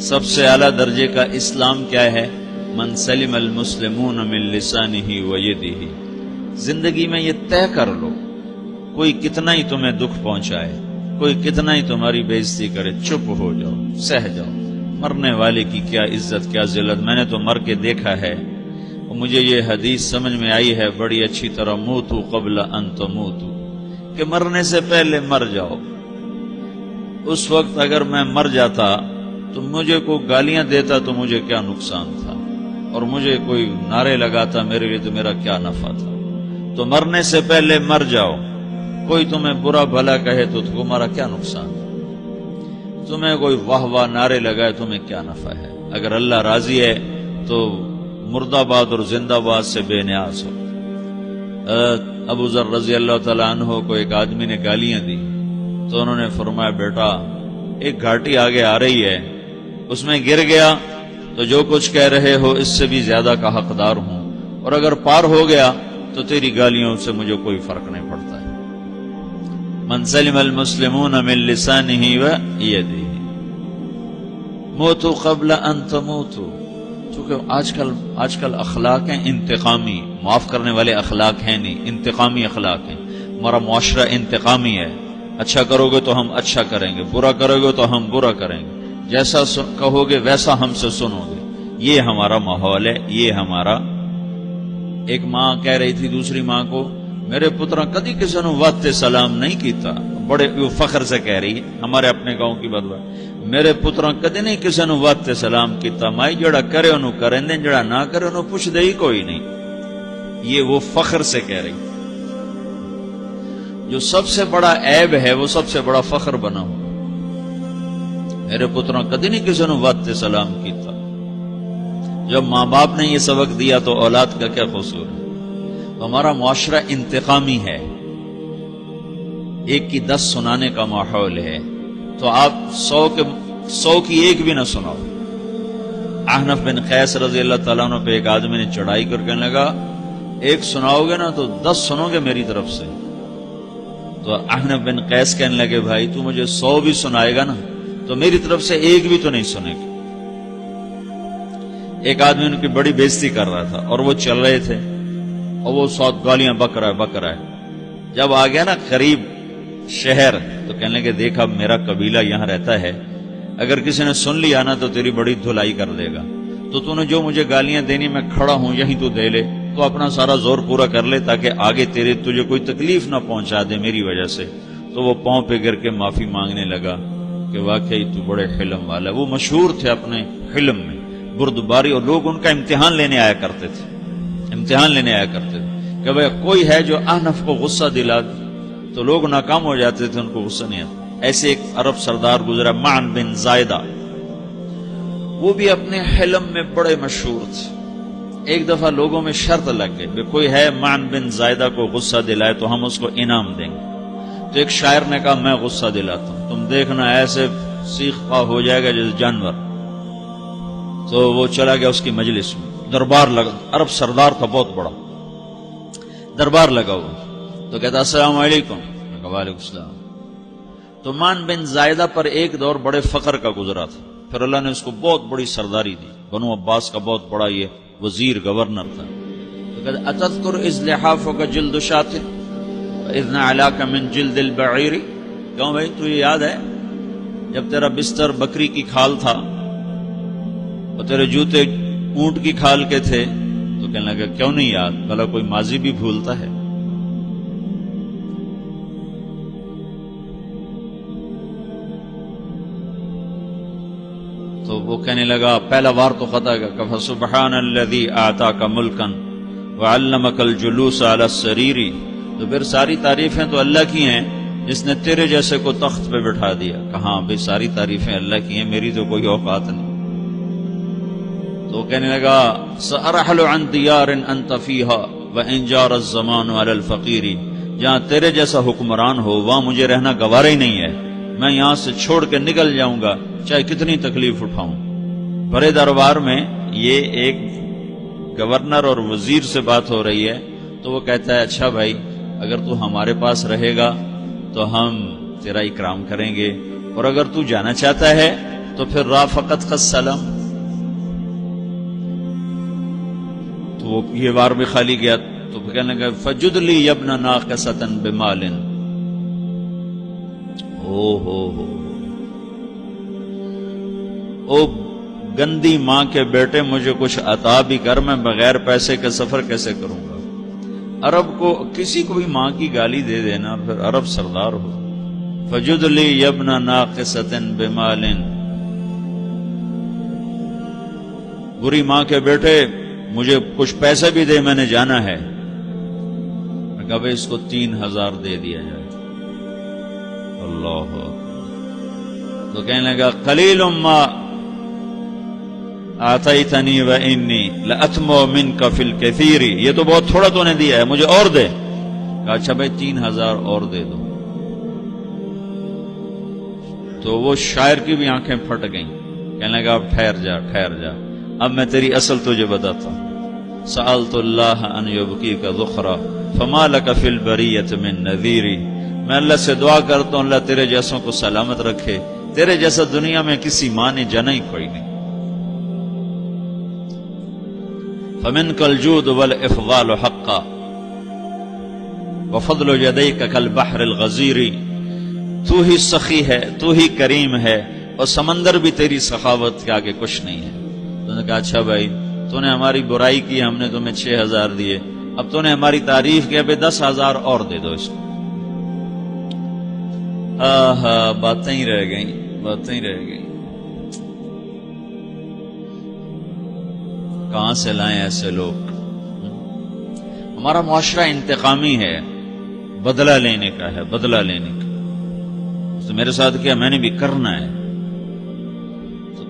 سب سے اعلیٰ درجے کا اسلام کیا ہے؟ من سلم المسلمون من لسانہ و یدہ. زندگی میں یہ طے کر لو، کوئی کتنا ہی تمہیں دکھ پہنچائے، کوئی کتنا ہی تمہاری بےعزتی کرے، چپ ہو جاؤ، سہ جاؤ. مرنے والے کی کیا عزت، کیا ذلت. میں نے تو مر کے دیکھا ہے، اور مجھے یہ حدیث سمجھ میں آئی ہے بڑی اچھی طرح، موتو قبل ان تموتو، کہ مرنے سے پہلے مر جاؤ. اس وقت اگر میں مر جاتا تو مجھے کوئی گالیاں دیتا تو مجھے کیا نقصان تھا، اور مجھے کوئی نعرے لگاتا میرے لیے تو میرا کیا نفع تھا. تو مرنے سے پہلے مر جاؤ. کوئی تمہیں برا بھلا کہے تو تمہارا کیا نقصان ہے، تمہیں کوئی واہ واہ نعرے لگائے تمہیں کیا نفع ہے. اگر اللہ راضی ہے تو مردہ باد اور زندہ باد سے بے نیاز ہو. ابو ذر رضی اللہ تعالیٰ عنہ کو ایک آدمی نے گالیاں دی تو انہوں نے فرمایا بیٹا ایک گھاٹی آگے آ رہی ہے، اس میں گر گیا تو جو کچھ کہہ رہے ہو اس سے بھی زیادہ کا حقدار ہوں، اور اگر پار ہو گیا تو تیری گالیوں سے مجھے کوئی فرق نہیں پڑتا ہے. من سلم المسلمون من لسانہ و یدہ موتوا قبل ان تموتوا. چونکہ آج کل اخلاق ہیں انتقامی، معاف کرنے والے اخلاق ہیں نہیں، انتقامی اخلاق ہیں. ہمارا معاشرہ انتقامی ہے، اچھا کرو گے تو ہم اچھا کریں گے، برا کرو گے تو ہم برا کریں گے، جیسا کہو گے ویسا ہم سے سنو گے. یہ ہمارا ماحول ہے، یہ ہمارا. ایک ماں کہہ رہی تھی دوسری ماں کو، میرے پترا کدی کسی نے وقت سلام نہیں کیتا. بڑے فخر سے کہہ رہی ہے، ہمارے اپنے گاؤں کی بات. میرے پترا کدی نہیں کسی نے وقت سلام کیتا، مائی جڑا کرے انہوں کریں دیں، جڑا نہ کرے انہوں پوچھ دے ہی کوئی نہیں. یہ وہ فخر سے کہہ رہی. جو سب سے بڑا عیب ہے وہ سب سے بڑا فخر بنا ہو. میرے پترا کدی نہیں کسی نے وقت سلام کیتا. جب ماں باپ نے یہ سبق دیا تو اولاد کا کیا قصور ہے. ہمارا معاشرہ انتقامی ہے، ایک کی 10 سنانے کا ماحول ہے، تو آپ 100 کی ایک بھی نہ سناؤ. احنف بن قیس رضی اللہ تعالیٰ عنہ پہ ایک آدمی نے چڑھائی کر کہنے لگا ایک سناؤ گے نا تو 10 سنو گے میری طرف سے. تو احنف بن قیس کہنے لگے بھائی تو مجھے 100 بھی سنائے گا نا تو میری طرف سے ایک بھی تو نہیں سنے گا. ایک آدمی ان کی بڑی بےزتی کر رہا تھا اور وہ چل رہے تھے اور وہ 100 گالیاں بک رہا ہے. جب آ گیا نا قریب شہر تو کہنے لگے دیکھا میرا قبیلہ یہاں رہتا ہے، اگر کسی نے سن لیا نا تو تیری بڑی دھلائی کر دے گا، تو نے جو مجھے گالیاں دینی میں کھڑا ہوں یہیں تو دے لے، تو اپنا سارا زور پورا کر لے تاکہ آگے تجھے کوئی تکلیف نہ پہنچا دے میری وجہ سے. تو وہ پاؤں پہ گر کے معافی مانگنے لگا کہ واقعی تو بڑے حلم والا. وہ مشہور تھے اپنے حلم میں، بردباری، اور لوگ ان کا امتحان لینے آیا کرتے تھے کہ بھئی کوئی ہے جو احنف کو غصہ دلا دے، تو لوگ ناکام ہو جاتے تھے، ان کو غصہ نہیں آتا. ایسے ایک عرب سردار گزرا معن بن زائدہ، وہ بھی اپنے حلم میں بڑے مشہور تھے. ایک دفعہ لوگوں میں شرط لگ گئی کہ کوئی ہے معن بن زائدہ کو غصہ دلائے تو ہم اس کو انعام دیں گے. تو ایک شاعر نے کہا میں غصہ دلاتا ہوں، تم دیکھنا ایسے سیخ پا ہو جائے گا جیسے جانور. تو وہ چلا گیا اس کی مجلس میں، دربار لگا، عرب سردار تھا بہت بڑا، دربار لگا ہوا. تو کہتا السلام علیکم. وعلیکم السلام. تو معن بن زائدہ پر ایک دور بڑے فقر کا گزرا تھا، پھر اللہ نے اس کو بہت بڑی سرداری دی، بنو عباس کا بہت بڑا یہ وزیر گورنر تھا. تو کہتا اتذکر اذ لحافک جلد شاۃ اذ نعلاک من جلد البعیر. کیوں بھائی تو یہ یاد ہے جب تیرا بستر بکری کی کھال تھا اور تیرے جوتے اونٹ کی کھال کے تھے؟ تو کہنے لگا کیوں نہیں یاد، بھلا کوئی ماضی بھی بھولتا ہے. تو وہ کہنے لگا پہلا وار تو خطا گا کہ فسبحان الذی اعطاک ملکا وعلمک الجلوس علی السریر. تو پھر ساری تعریفیں تو اللہ کی ہیں جس نے تیرے جیسے کو تخت پہ بٹھا دیا. کہاں بھئی ساری تعریفیں اللہ کی ہیں، میری تو کوئی اوقات نہیں. تو کہنے لگا سأرحل عن دیار انت فیہا وان جار الزمان علی الفقیر. جہاں تیرے جیسا حکمران ہو وہاں مجھے رہنا گوارا ہی نہیں ہے، میں یہاں سے چھوڑ کے نکل جاؤں گا چاہے کتنی تکلیف اٹھاؤں. بڑے دربار میں یہ ایک گورنر اور وزیر سے بات ہو رہی ہے تو وہ کہتا ہے اچھا بھائی اگر تو ہمارے پاس رہے گا تو ہم تیرا اکرام کریں گے، اور اگر تو جانا چاہتا ہے تو پھر رافقت کا سلام، تو وہ یہ بار بھی خالی گیا تو کہنے لگا فجد لی ابن ناقصۃ بمال، او گندی ماں کے بیٹے مجھے کچھ عطا بھی کر، میں بغیر پیسے کے سفر کیسے کروں گا؟ عرب کو کسی کو بھی ماں کی گالی دے دینا پھر عرب سردار ہو۔ فجد لی ابن ناقصۃ بمال، بری ماں کے بیٹے مجھے کچھ پیسے بھی دے، میں نے جانا ہے۔ میں کہا بھائی اس کو 3000 دے دیا جائے۔ اللہ تو کہنے لگا قلیل ما آتیتنی وانی لأطمع منک فی الکثیر، یہ تو بہت تھوڑا تو نے دیا ہے، مجھے اور دے۔ کہا اچھا بھائی 3000 اور دے دو۔ تو وہ شاعر کی بھی آنکھیں پھٹ گئیں، کہنے لگا اب ٹھہر جا ٹھہر جا، اب میں تیری اصل تجھے بتاتا ہوں۔ سألت اللہ ان یبکیک ذخرا فما لک فی البریۃ من نذیر، میں اللہ سے دعا کرتا ہوں اللہ تیرے جیسوں کو سلامت رکھے، تیرے جیسا دنیا میں کسی ماں نے جنا ہی کوئی نہیں۔ فمنک الجود والافضال حقا وفضل یدیک کالبحر الغزیر، تو ہی سخی ہے، تو ہی کریم ہے، اور سمندر بھی تیری سخاوت کے آگے کچھ نہیں ہے۔ تو نے کہا اچھا بھائی تو نے ہماری برائی کی، ہم نے تمہیں 6000 دیے، اب تو نے ہماری تعریف کی، اب 10,000 اور دے دو اس کو۔ باتیں ہی رہ گئیں، باتیں ہی رہ گئیں۔ کہاں سے لائیں ایسے لوگ؟ ہمارا معاشرہ انتقامی ہے، بدلہ لینے کا ہے، بدلہ لینے کا۔ تو میرے ساتھ کیا میں نے بھی کرنا ہے۔ تو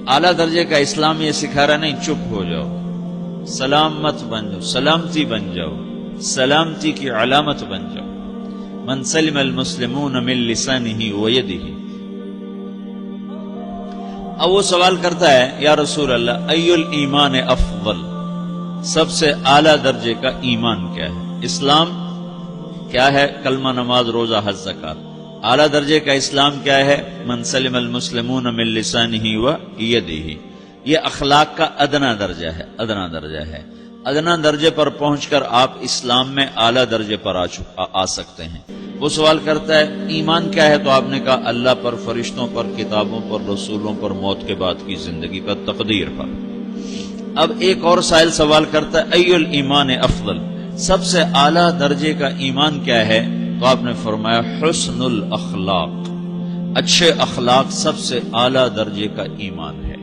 اعلیٰ درجے کا اسلام یہ سکھا رہا نہیں چپ ہو جاؤ، سلامت بن جاؤ، سلامتی بن جاؤ، سلامتی کی علامت بن جاؤ۔ من سلم المسلمون من لسانہ ویدہ۔ اب وہ سوال کرتا ہے یا رسول اللہ ای الایمان افضل، سب سے اعلیٰ درجے کا ایمان کیا ہے؟ اسلام کیا ہے؟ کلمہ، نماز، روزہ، حج، زکات۔ اعلیٰ درجے کا اسلام کیا ہے؟ من سلم المسلمون من لسانہ ویدہ۔ یہ اخلاق کا ادنا درجہ ہے، ادنا درجہ ہے۔ ادنا درجے پر پہنچ کر آپ اسلام میں اعلیٰ درجے پر آ سکتے ہیں۔ وہ سوال کرتا ہے ایمان کیا ہے؟ تو آپ نے کہا اللہ پر، فرشتوں پر، کتابوں پر، رسولوں پر، موت کے بعد کی زندگی پر، تقدیر پر۔ اب ایک اور سائل سوال کرتا ہے ای الایمان افضل، سب سے اعلیٰ درجے کا ایمان کیا ہے؟ تو آپ نے فرمایا حسن الاخلاق، اچھے اخلاق سب سے اعلیٰ درجے کا ایمان ہے۔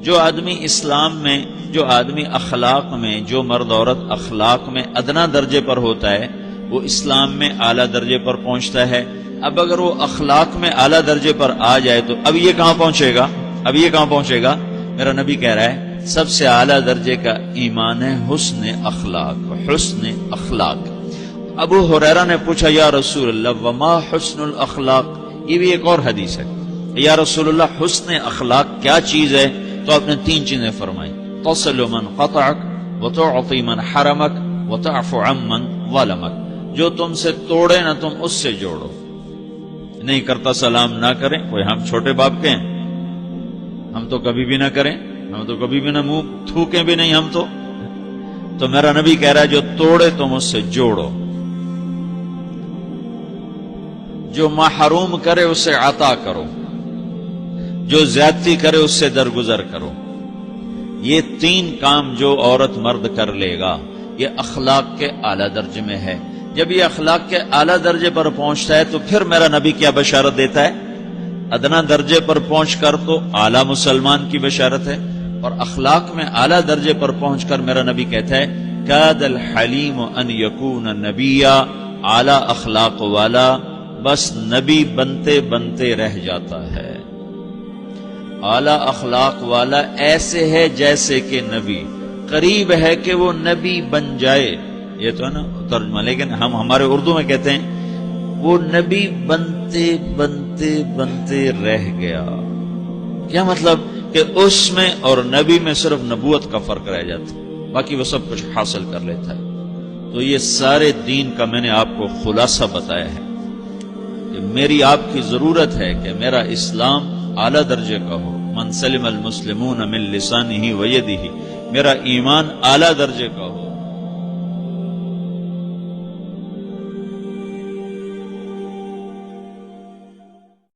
جو آدمی اسلام میں، جو آدمی اخلاق میں، جو مرد عورت اخلاق میں ادنا درجے پر ہوتا ہے وہ اسلام میں اعلیٰ درجے پر پہنچتا ہے۔ اب اگر وہ اخلاق میں اعلیٰ درجے پر آ جائے تو اب یہ کہاں پہنچے گا؟ اب یہ کہاں پہنچے گا؟ میرا نبی کہہ رہا ہے سب سے اعلیٰ درجے کا ایمان ہے حسن اخلاق، حسن اخلاق۔ ابو ہریرہ نے پوچھا یا رسول اللہ وما حسن الاخلاق، یہ بھی ایک اور حدیث ہے، یا رسول اللہ حسن اخلاق کیا چیز ہے؟ تو آپ نے 3 چیزیں فرمائی، تصل من قطعک وتعطی من حرمک وتعفو عمن ظلمک، جو تم سے توڑے نہ تم اس سے جوڑو، نہیں کرتا سلام نہ کریں، کوئی ہم چھوٹے باپ کے ہیں، ہم تو کبھی بھی نہ کریں، ہم تو کبھی بھی نہ منہ تھوکیں بھی نہیں ہم تو میرا نبی کہہ رہا ہے جو توڑے تم اس سے جوڑو، جو محروم کرے اس سے عطا کرو، جو زیادتی کرے اس سے درگزر کرو۔ یہ 3 کام جو عورت مرد کر لے گا یہ اخلاق کے اعلیٰ درجے میں ہے۔ جب یہ اخلاق کے اعلیٰ درجے پر پہنچتا ہے تو پھر میرا نبی کیا بشارت دیتا ہے؟ ادنا درجے پر پہنچ کر تو اعلیٰ مسلمان کی بشارت ہے، اور اخلاق میں اعلیٰ درجے پر پہنچ کر میرا نبی کہتا ہے کاد الحلیم ان یکون نبیا، اعلیٰ اخلاق والا بس نبی بنتے بنتے رہ جاتا ہے۔ اعلیٰ اخلاق والا ایسے ہے جیسے کہ نبی، قریب ہے کہ وہ نبی بن جائے، یہ تو ہے نا ترجمہ، لیکن ہم ہمارے اردو میں کہتے ہیں وہ نبی بنتے بنتے بنتے رہ گیا۔ کیا مطلب؟ کہ اس میں اور نبی میں صرف نبوت کا فرق رہ جاتا، باقی وہ سب کچھ حاصل کر لیتا ہے۔ تو یہ سارے دین کا میں نے آپ کو خلاصہ بتایا ہے کہ میری آپ کی ضرورت ہے کہ میرا اسلام اعلیٰ درجے کا ہو، من سلم المسلمون من لسانہ و یدہ، میرا ایمان اعلیٰ درجے کا ہو،